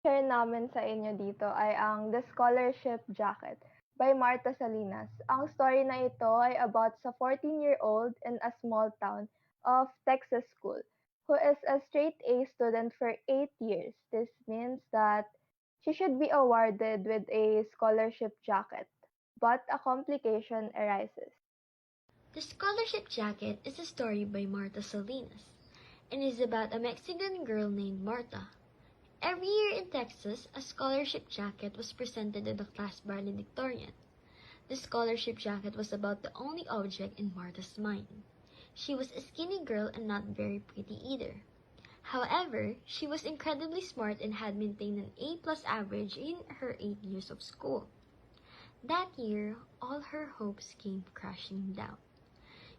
Share namin sa inyo dito ay ang The Scholarship Jacket by Marta Salinas. Ang story na ito ay about sa 14-year-old in a small town of Texas school who is a straight A student for 8 years. This means that she should be awarded with a scholarship jacket. But a complication arises. The Scholarship Jacket is a story by Marta Salinas and is about a Mexican girl named Marta. Every year in Texas, a scholarship jacket was presented in the class valedictorian. The scholarship jacket was about the only object in Marta's mind. She was a skinny girl and not very pretty either. However, she was incredibly smart and had maintained an A-plus average in her 8 years of school. That year, all her hopes came crashing down.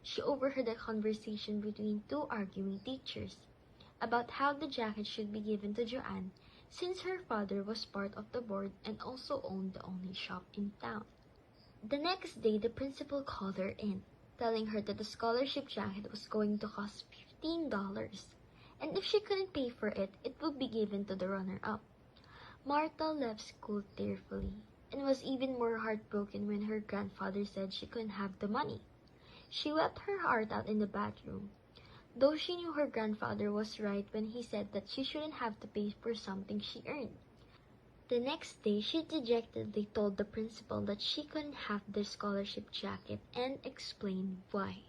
She overheard a conversation between two arguing teachers about how the jacket should be given to Joanne since her father was part of the board and also owned the only shop in town. The next day, the principal called her in, telling her that the scholarship jacket was going to cost $15, and if she couldn't pay for it, it would be given to the runner-up. Martha left school tearfully, and was even more heartbroken when her grandfather said she couldn't have the money. She wept her heart out in the bathroom, though she knew her grandfather was right when he said that she shouldn't have to pay for something she earned. The next day, she dejectedly told the principal that she couldn't have the scholarship jacket and explained why.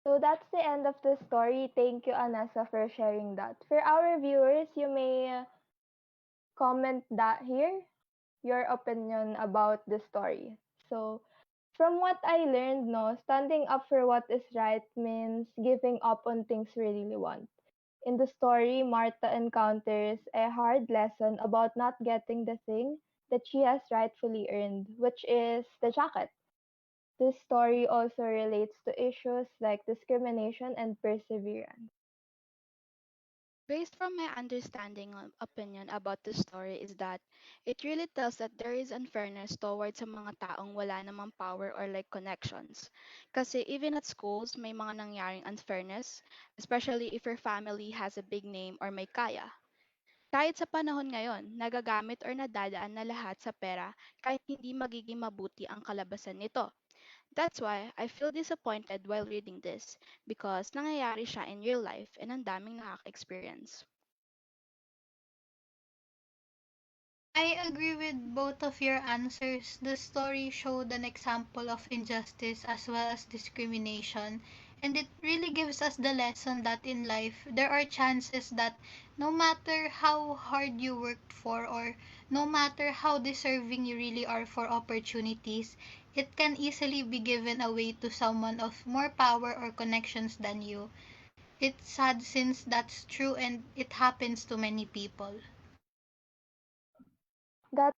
So that's the end of the story. Thank you, Anessa, for sharing that. For our viewers, you may comment that here your opinion about the story. So, from what I learned, no, standing up for what is right means giving up on things we really want. In the story, Martha encounters a hard lesson about not getting the thing that she has rightfully earned, which is the jacket. This story also relates to issues like discrimination and perseverance. Based from my understanding of opinion about the story is that it really tells that there is unfairness towards sa mga taong wala namang power or like connections. Kasi even at schools, may mga nangyaring unfairness, especially if your family has a big name or may kaya. Kahit sa panahon ngayon, nagagamit or nadadaan na lahat sa pera kahit hindi magiging mabuti ang kalabasan nito. That's why I feel disappointed while reading this because nangyayari siya in real life and ang daming nakaka-experience. I agree with both of your answers. The story showed an example of injustice as well as discrimination, and it really gives us the lesson that in life there are chances that no matter how hard you worked for or no matter how deserving you really are for opportunities, it can easily be given away to someone of more power or connections than you. It's sad since that's true and it happens to many people. That's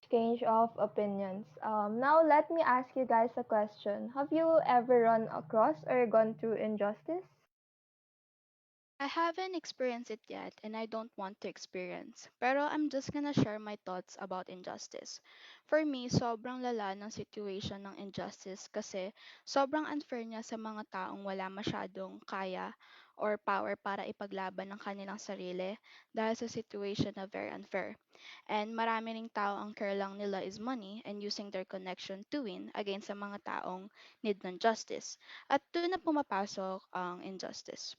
exchange of opinions. Now, let me ask you guys a question. Have you ever run across or gone through injustice? I haven't experienced it yet and I don't want to experience. Pero I'm just gonna share my thoughts about injustice. For me, sobrang lala ng situation ng injustice kasi sobrang unfair niya sa mga taong wala masyadong kaya or power para ipaglaban ng kanilang sarili dahil sa situation na very unfair. And marami ring tao ang care lang nila is money and using their connection to win against sa mga taong need ng justice. At doon na pumapasok ang injustice.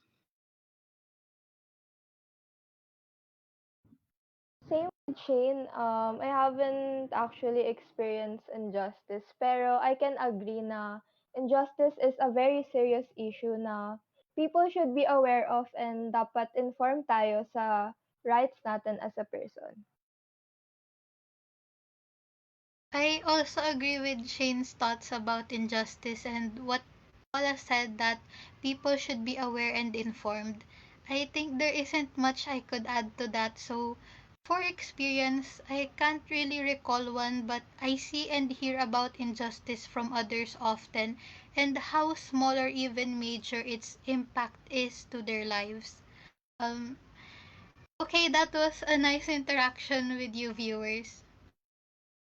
Same with Shane. I haven't actually experienced injustice, pero I can agree na injustice is a very serious issue na people should be aware of and dapat inform tayo sa rights natin as a person. I also agree with Shane's thoughts about injustice and what Paula said that people should be aware and informed. I think there isn't much I could add to that. So, for experience, I can't really recall one, but I see and hear about injustice from others often and how small or even major its impact is to their lives. Um, Okay, that was a nice interaction with you viewers.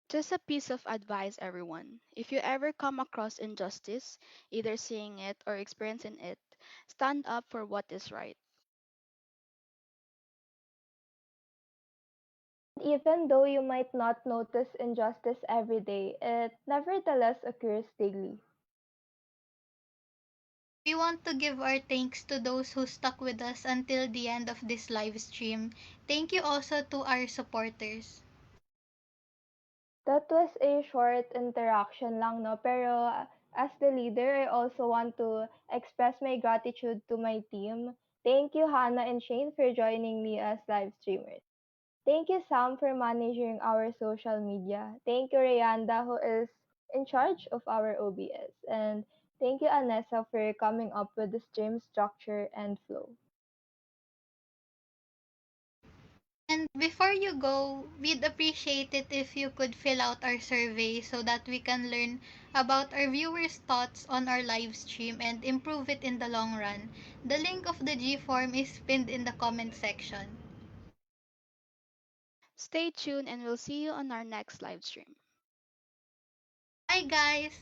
Just a piece of advice, everyone. If you ever come across injustice, either seeing it or experiencing it, stand up for what is right. Even though you might not notice injustice every day, it nevertheless occurs daily. We want to give our thanks to those who stuck with us until the end of this live stream. Thank you also to our supporters. That was a short interaction lang, no? Pero as the leader, I also want to express my gratitude to my team. Thank you, Hannah and Shane, for joining me as live streamers. Thank you, Sam, for managing our social media. Thank you, Rayanda, who is in charge of our OBS. And thank you, Anessa, for coming up with the stream structure and flow. And before you go, we'd appreciate it if you could fill out our survey so that we can learn about our viewers' thoughts on our live stream and improve it in the long run. The link of the G form is pinned in the comment section. Stay tuned and we'll see you on our next live stream. Bye guys!